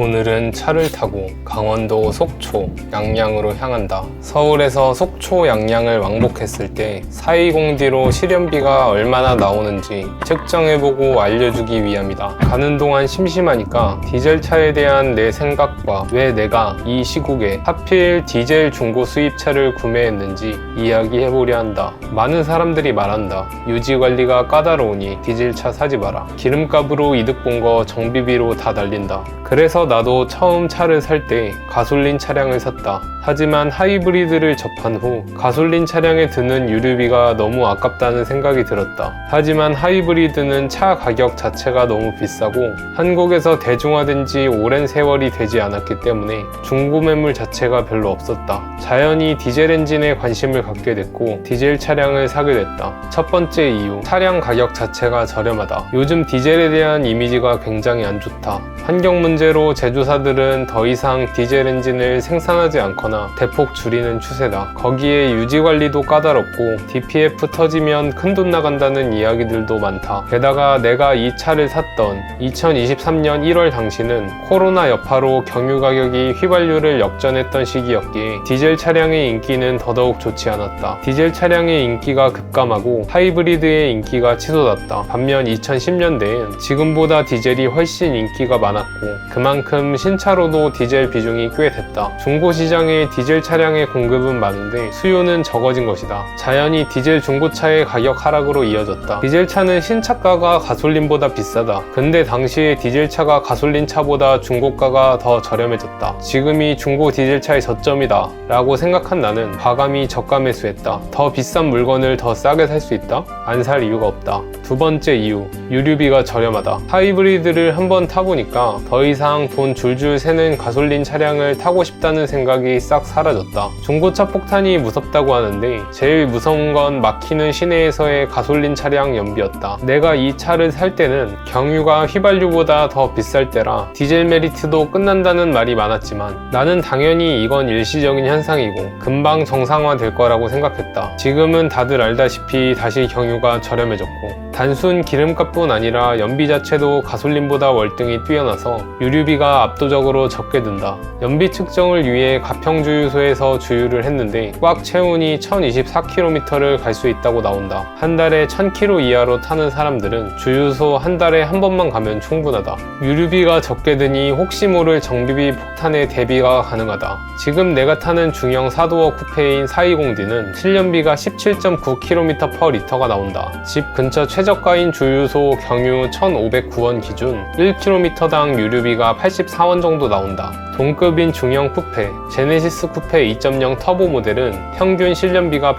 오늘은 차를 타고 강원도 속초, 양양으로 향한다. 서울에서 속초, 양양을 왕복했을 때 420D로 실연비가 얼마나 나오는지 측정해보고 알려주기 위함이다. 가는 동안 심심하니까 디젤차에 대한 내 생각과 왜 내가 이 시국에 하필 디젤 중고 수입차를 구매했는지 이야기해보려 한다. 많은 사람들이 말한다. 유지관리가 까다로우니 디젤차 사지 마라. 기름값으로 이득 본 거 정비비로 다 날린다. 그래서 나도 처음 차를 살 때 가솔린 차량을 샀다. 하지만 하이브리드를 접한 후 가솔린 차량에 드는 유류비가 너무 아깝다는 생각이 들었다. 하지만 하이브리드는 차 가격 자체가 너무 비싸고 한국에서 대중화된 지 오랜 세월이 되지 않았기 때문에 중고 매물 자체가 별로 없었다. 자연히 디젤 엔진에 관심을 갖게 됐고 디젤 차량을 사게 됐다. 첫 번째 이유, 차량 가격 자체가 저렴하다. 요즘 디젤에 대한 이미지가 굉장히 안 좋다. 환경 문제로 제조사들은 더 이상 디젤 엔진을 생산하지 않거나 대폭 줄이는 추세다. 거기에 유지관리도 까다롭고 DPF 터지면 큰돈 나간다는 이야기들도 많다. 게다가 내가 이 차를 샀던 2023년 1월 당시는 코로나 여파로 경유 가격이 휘발유를 역전했던 시기였기에 디젤 차량의 인기는 더더욱 좋지 않았다. 디젤 차량의 인기가 급감하고 하이브리드의 인기가 치솟았다. 반면 2010년대엔 지금보다 디젤이 훨씬 인기가 많았고 그만큼 신차로도 디젤 비중이 꽤 됐다. 중고시장에 디젤 차량의 공급은 많은데 수요는 적어진 것이다. 자연히 디젤 중고차의 가격 하락으로 이어졌다. 디젤차는 신차가가 가솔린보다 비싸다. 근데 당시에 디젤차가 가솔린차보다 중고가가 더 저렴해졌다. 지금이 중고 디젤차의 저점이다 라고 생각한 나는 과감히 저가 매수했다. 더 비싼 물건을 더 싸게 살 수 있다? 안 살 이유가 없다. 두 번째 이유, 유류비가 저렴하다. 하이브리드를 한번 타보니까 더 이상 돈 줄줄 새는 가솔린 차량을 타고 싶다는 생각이 싹 사라졌다. 중고차 폭탄이 무섭다고 하는데 제일 무서운 건 막히는 시내에서의 가솔린 차량 연비였다. 내가 이 차를 살 때는 경유가 휘발유보다 더 비쌀 때라 디젤 메리트도 끝난다는 말이 많았지만 나는 당연히 이건 일시적인 현상이고 금방 정상화될 거라고 생각했다. 지금은 다들 알다시피 다시 경유가 저렴해졌고 단순 기름값뿐 아니라 연비 자체도 가솔린보다 월등히 뛰어나서 유류비가 압도적으로 적게 든다. 연비 측정을 위해 가평주유소에서 주유를 했는데 꽉 채우니 1024km를 갈 수 있다고 나온다. 한 달에 1000km 이하로 타는 사람들은 주유소 한 달에 한 번만 가면 충분하다. 유류비가 적게 드니 혹시 모를 정비비 폭탄에 대비가 가능하다. 지금 내가 타는 중형 4도어 쿠페인 420D는 실연비가 17.9km/L가 나온다. 집 근처 최저가인 주유소 경유 1,509원 기준 1km당 유류비가 84원 정도 나온다. 동급인 중형 쿠페, 제네시스 쿠페 2.0 터보 모델은 평균 실연비가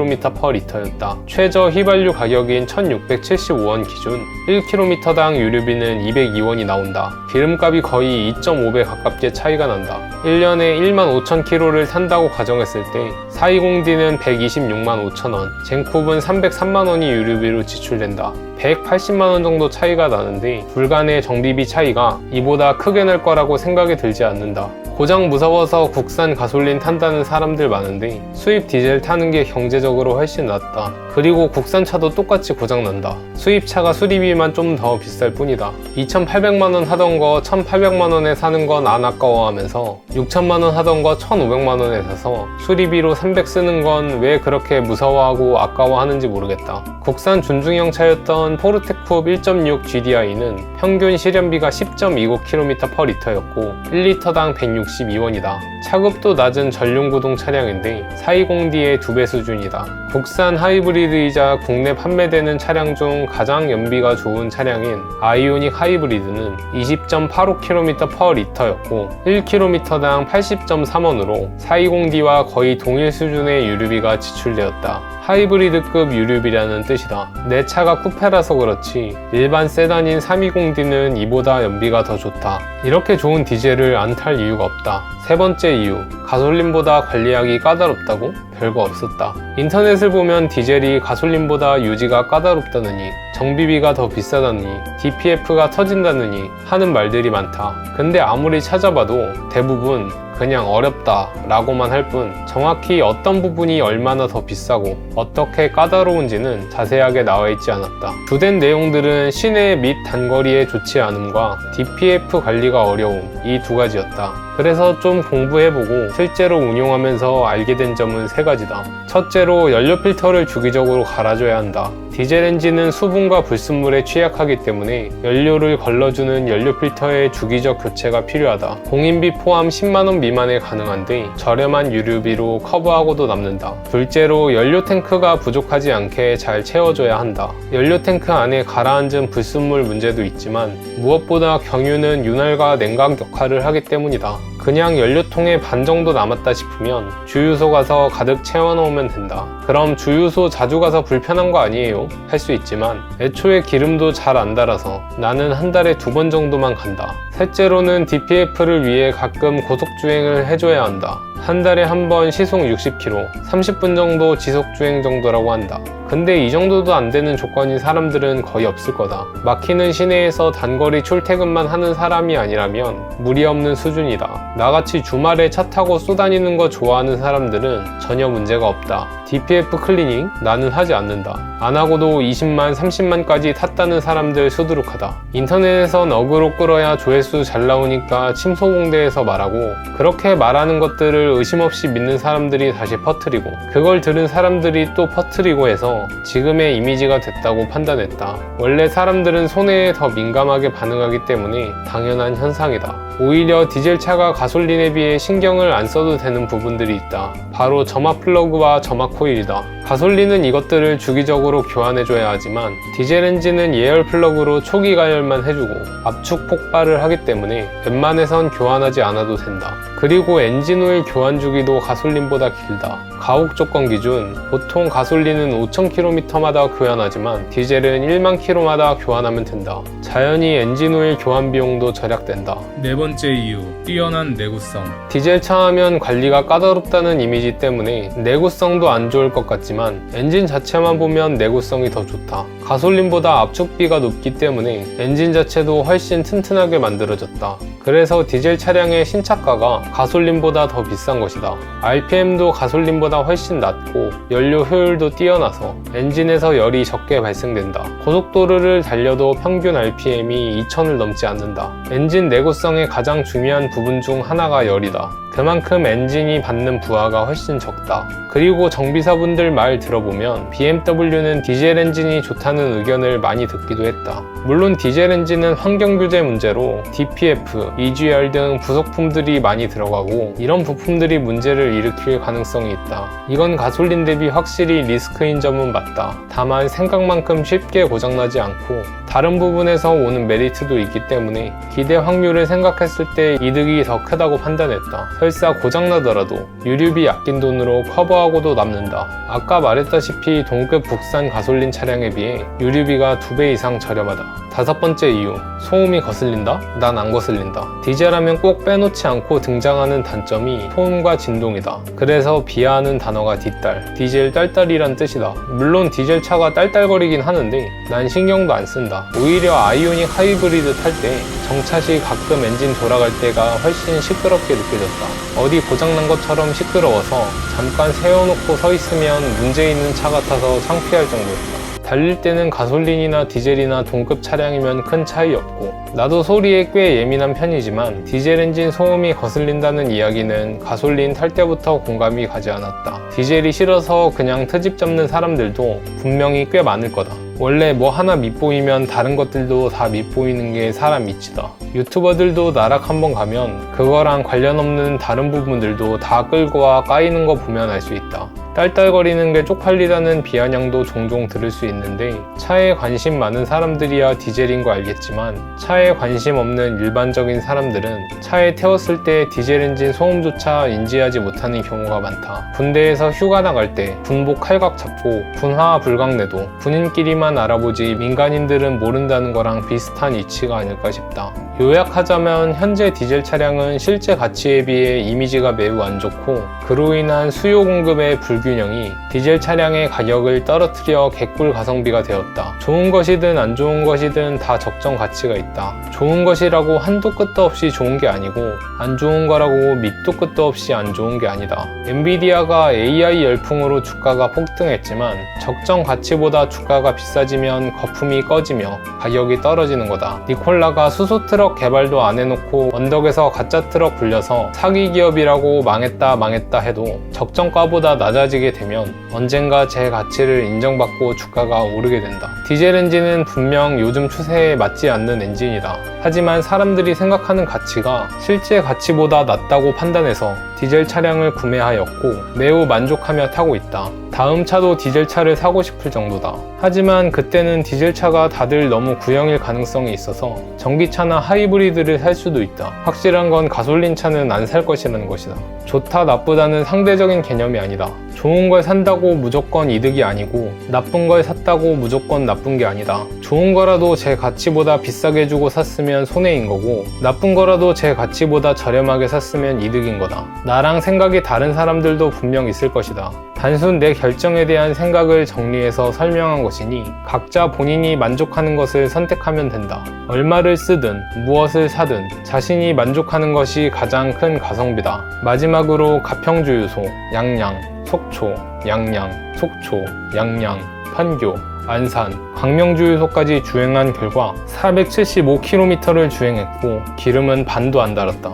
8.29km/L였다. 최저 휘발유 가격인 1,675원 기준 1km당 유류비는 202원이 나온다. 기름값이 거의 2.5배 가깝게 차이가 난다. 1년에 15,000km를 탄다고 가정했을 때 420D는 126만 5천원, 젠쿱은 303만원이 유류비로 지출된다. 180만원 정도 차이가 나는데 불간의 정비비 차이가 이보다 크게 날 거라고 생각이 들지 않는다. 고장 무서워서 국산 가솔린 탄다는 사람들 많은데 수입 디젤 타는 게 경제적으로 훨씬 낫다. 그리고 국산차도 똑같이 고장난다. 수입차가 수리비만 좀 더 비쌀 뿐이다. 2,800만원 하던 거 1,800만원에 사는 건 안 아까워하면서 6,000만원 하던 거 1,500만원에 사서 수리비로 300 쓰는 건 왜 그렇게 무서워하고 아까워하는지 모르겠다. 국산 준중형 차였던 포르테쿱 1.6 GDI는 평균 실연비가 10.29km/L였고 1리터당 162원이다. 차급도 낮은 전륜구동 차량인데 420D의 2배 수준이다. 국산 하이브리드이자 국내 판매되는 차량 중 가장 연비가 좋은 차량인 아이오닉 하이브리드는 20.85km/L였고 1km당 80.3원으로 420D와 거의 동일 수준의 유류비가 지출되었다. 하이브리드급 유류비라는 뜻이다. 내 차가 쿠페라서 그렇지 일반 세단인 320D는 이보다 연비가 더 좋다. 이렇게 좋은 디젤을 안 탈 이유가 없다. 세 번째 이유, 가솔린보다 관리하기 까다롭다고? 별거 없었다. 인터넷을 보면 디젤이 가솔린보다 유지가 까다롭다느니, 정비비가 더 비싸다느니, DPF가 터진다느니 하는 말들이 많다. 근데 아무리 찾아봐도 대부분 그냥 어렵다 라고만 할 뿐 정확히 어떤 부분이 얼마나 더 비싸고 어떻게 까다로운지는 자세하게 나와 있지 않았다. 주된 내용들은 시내 및 단거리의 좋지 않음과 DPF 관리가 어려움 이 두 가지였다. 그래서 좀 공부해보고 실제로 운용하면서 알게 된 점은 세 가지다. 첫째로 연료 필터를 주기적으로 갈아줘야 한다. 디젤 엔진은 수분과 불순물에 취약하기 때문에 연료를 걸러주는 연료 필터의 주기적 교체가 필요하다. 공인비 포함 10만원 미만에 가능한데 저렴한 유류비로 커버하고도 남는다. 둘째로 연료 탱크가 부족하지 않게 잘 채워줘야 한다. 연료 탱크 안에 가라앉은 불순물 문제도 있지만 무엇보다 경유는 윤활과 냉각 역할을 하기 때문이다. 그냥 연료통에 반 정도 남았다 싶으면 주유소 가서 가득 채워놓으면 된다. 그럼 주유소 자주 가서 불편한 거 아니에요? 할 수 있지만 애초에 기름도 잘 안 달아서 나는 한 달에 2번 정도만 간다. 셋째로는 DPF를 위해 가끔 고속주행을 해줘야 한다. 한 달에 한 번 시속 60km, 30분 정도 지속주행 정도라고 한다. 근데 이 정도도 안 되는 조건인 사람들은 거의 없을 거다. 막히는 시내에서 단거리 출퇴근만 하는 사람이 아니라면 무리 없는 수준이다. 나같이 주말에 차 타고 쏘다니는 거 좋아하는 사람들은 전혀 문제가 없다. DPF 클리닝? 나는 하지 않는다. 안 하고도 20만, 30만까지 탔다는 사람들 수두룩하다. 인터넷에선 어그로 끌어야 조회수 잘 나오니까 침소봉대에서 말하고 그렇게 말하는 것들을 의심 없이 믿는 사람들이 다시 퍼뜨리고 그걸 들은 사람들이 또 퍼뜨리고 해서 지금의 이미지가 됐다고 판단했다. 원래 사람들은 손해에 더 민감하게 반응하기 때문에 당연한 현상이다. 오히려 디젤차가 가솔린에 비해 신경을 안 써도 되는 부분들이 있다. 바로 점화 플러그와 점화 코일이다. 가솔린은 이것들을 주기적으로 교환해줘야 하지만 디젤 엔진은 예열 플러그로 초기 가열만 해주고 압축 폭발을 하기 때문에 웬만해선 교환하지 않아도 된다. 그리고 엔진 오일 교환 주기도 가솔린보다 길다. 가옥 조건 기준 보통 가솔린은 5,000km마다 교환하지만 디젤은 1만 km마다 교환하면 된다. 자연히 엔진 오일 교환 비용도 절약된다. 네 번째 이유, 뛰어난 내구성. 디젤차 하면 관리가 까다롭다는 이미지 때문에 내구성도 안 좋을 것 같지만 엔진 자체만 보면 내구성이 더 좋다. 가솔린보다 압축비가 높기 때문에 엔진 자체도 훨씬 튼튼하게 만들어졌다. 그래서 디젤 차량의 신차가가 가솔린보다 더 비싼 것이다. RPM도 가솔린보다 훨씬 낮고 연료 효율도 뛰어나서 엔진에서 열이 적게 발생된다. 고속도로를 달려도 평균 RPM이 2000을 넘지 않는다. 엔진 내구성의 가장 중요한 부분 중 하나가 열이다. 그만큼 엔진이 받는 부하가 훨씬 적다. 그리고 정비사분들 말 들어보면 BMW는 디젤 엔진이 좋다는 의견을 많이 듣기도 했다. 물론 디젤 엔진은 환경규제 문제로 DPF, EGR 등 부속품들이 많이 들어가고 이런 부품들이 문제를 일으킬 가능성이 있다. 이건 가솔린 대비 확실히 리스크인 점은 맞다. 다만 생각만큼 쉽게 고장나지 않고 다른 부분에서 오는 메리트도 있기 때문에 기대 확률을 생각했을 때 이득이 더 크다고 판단했다. 설사 고장나더라도 유류비 아낀 돈으로 커버하고도 남는다. 아까 말했다시피 동급 국산 가솔린 차량에 비해 유류비가 2배 이상 저렴하다. 다섯 번째 이유, 소음이 거슬린다? 난 안 거슬린다. 디젤하면 꼭 빼놓지 않고 등장하는 단점이 소음과 진동이다. 그래서 비하하는 단어가 뒷달, 디젤 딸딸이란 뜻이다. 물론 디젤차가 딸딸거리긴 하는데 난 신경도 안 쓴다. 오히려 아이오닉 하이브리드 탈 때 정차 시 가끔 엔진 돌아갈 때가 훨씬 시끄럽게 느껴졌다. 어디 고장난 것처럼 시끄러워서 잠깐 세워놓고 서 있으면 문제 있는 차 같아서 창피할 정도였다. 달릴 때는 가솔린이나 디젤이나 동급 차량이면 큰 차이 없고 나도 소리에 꽤 예민한 편이지만 디젤 엔진 소음이 거슬린다는 이야기는 가솔린 탈 때부터 공감이 가지 않았다. 디젤이 싫어서 그냥 트집 잡는 사람들도 분명히 꽤 많을 거다. 원래 뭐 하나 밉보이면 다른 것들도 다 밉보이는 게 사람 이치다. 유튜버들도 나락 한번 가면 그거랑 관련 없는 다른 부분들도 다 끌고 와 까이는 거 보면 알 수 있다. 딸딸거리는 게 쪽팔리다는 비아냥도 종종 들을 수 있는데 차에 관심 많은 사람들이야 디젤인 거 알겠지만 차에 관심 없는 일반적인 사람들은 차에 태웠을 때 디젤 엔진 소음조차 인지하지 못하는 경우가 많다. 군대에서 휴가 나갈 때 군복 칼각 잡고 군화 불강내도 군인끼리만 알아보지 민간인들은 모른다는 거랑 비슷한 이치가 아닐까 싶다. 요약하자면 현재 디젤 차량은 실제 가치에 비해 이미지가 매우 안 좋고 그로 인한 수요 공급의 불균 불균형이 디젤 차량의 가격을 떨어뜨려 개꿀 가성비가 되었다. 좋은 것이든 안 좋은 것이든 다 적정 가치가 있다. 좋은 것이라고 한도 끝도 없이 좋은 게 아니고 안 좋은 거라고 밑도 끝도 없이 안 좋은 게 아니다. 엔비디아가 AI 열풍으로 주가가 폭등했지만 적정 가치보다 주가가 비싸지면 거품이 꺼지며 가격이 떨어지는 거다. 니콜라가 수소트럭 개발도 안 해놓고 언덕에서 가짜 트럭 굴려서 사기 기업이라고 망했다 해도 적정가보다 낮아지게 되면 언젠가 제 가치를 인정받고 주가가 오르게 된다. 디젤 엔진은 분명 요즘 추세에 맞지 않는 엔진이다. 하지만 사람들이 생각하는 가치가 실제 가치보다 낮다고 판단해서 디젤 차량을 구매하였고 매우 만족하며 타고 있다. 다음 차도 디젤 차를 사고 싶을 정도다. 하지만 그때는 디젤 차가 다들 너무 구형일 가능성이 있어서 전기차나 하이브리드를 살 수도 있다. 확실한 건 가솔린 차는 안 살 것이라는 것이다. 좋다 나쁘다는 상대적인 개념이 아니다. 좋은 걸 산다고 무조건 이득이 아니고 나쁜 걸 샀다고 무조건 나쁜 게 아니다. 좋은 거라도 제 가치보다 비싸게 주고 샀으면 손해인 거고 나쁜 거라도 제 가치보다 저렴하게 샀으면 이득인 거다. 나랑 생각이 다른 사람들도 분명 있을 것이다. 단순 내 결정에 대한 생각을 정리해서 설명한 것이니 각자 본인이 만족하는 것을 선택하면 된다. 얼마를 쓰든 무엇을 사든 자신이 만족하는 것이 가장 큰 가성비다. 마지막으로 가평주유소, 양양, 속초, 양양, 속초, 양양, 판교, 안산, 광명주유소까지 주행한 결과 475km를 주행했고 기름은 반도 안 달았다.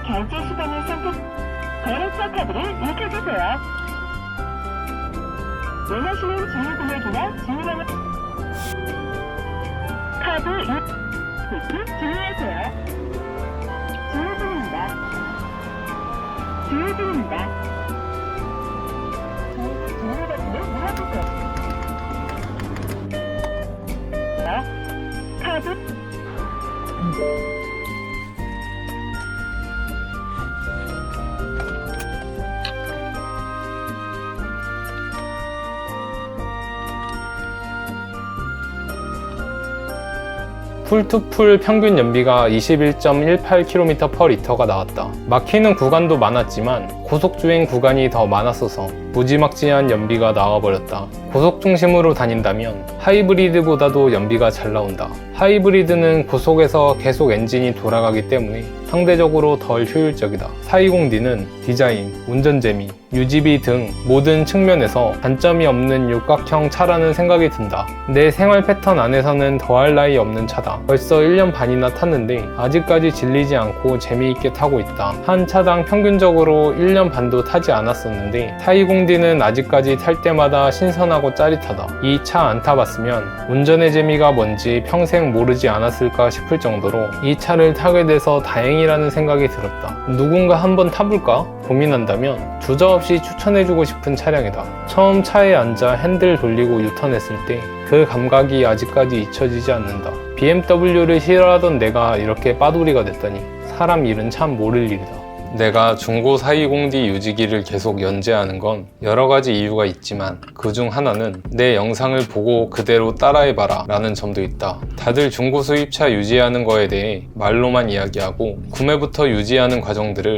결제 수단을 선택, 거래처 카드를 입력해주세요. 원하시는 주유 금액이나 주유량을 카드 주유하세요. 주유 중입니다. 주유 중입니다. 주유 버튼을 눌러주세요. 카드 풀투풀 평균 연비가 21.18km/L가 나왔다. 막히는 구간도 많았지만 고속주행 구간이 더 많았어서 무지막지한 연비가 나와버렸다. 고속 중심으로 다닌다면 하이브리드보다도 연비가 잘 나온다. 하이브리드는 고속에서 계속 엔진이 돌아가기 때문에 상대적으로 덜 효율적이다. 420D는 디자인, 운전 재미, 유지비 등 모든 측면에서 단점이 없는 육각형 차라는 생각이 든다. 내 생활 패턴 안에서는 더할 나위 없는 차다. 벌써 1년 반이나 탔는데 아직까지 질리지 않고 재미있게 타고 있다. 한 차당 평균적으로 1년 반도 타지 않았었는데 420D는 아직까지 탈 때마다 신선하고 짜릿하다. 이 차 안 타봤으면 운전의 재미가 뭔지 평생 모르지 않았을까 싶을 정도로 이 차를 타게 돼서 다행이라는 생각이 들었다. 누군가 한번 타볼까? 고민한다면 주저없이 추천해주고 싶은 차량이다. 처음 차에 앉아 핸들 돌리고 유턴했을 때 그 감각이 아직까지 잊혀지지 않는다. BMW를 싫어하던 내가 이렇게 빠돌이가 됐다니 사람 일은 참 모를 일이다. 내가 중고 420D 유지기를 계속 연재하는 건 여러 가지 이유가 있지만 그 중 하나는 내 영상을 보고 그대로 따라해봐라 라는 점도 있다. 다들 중고 수입차 유지하는 거에 대해 말로만 이야기하고 구매부터 유지하는 과정들을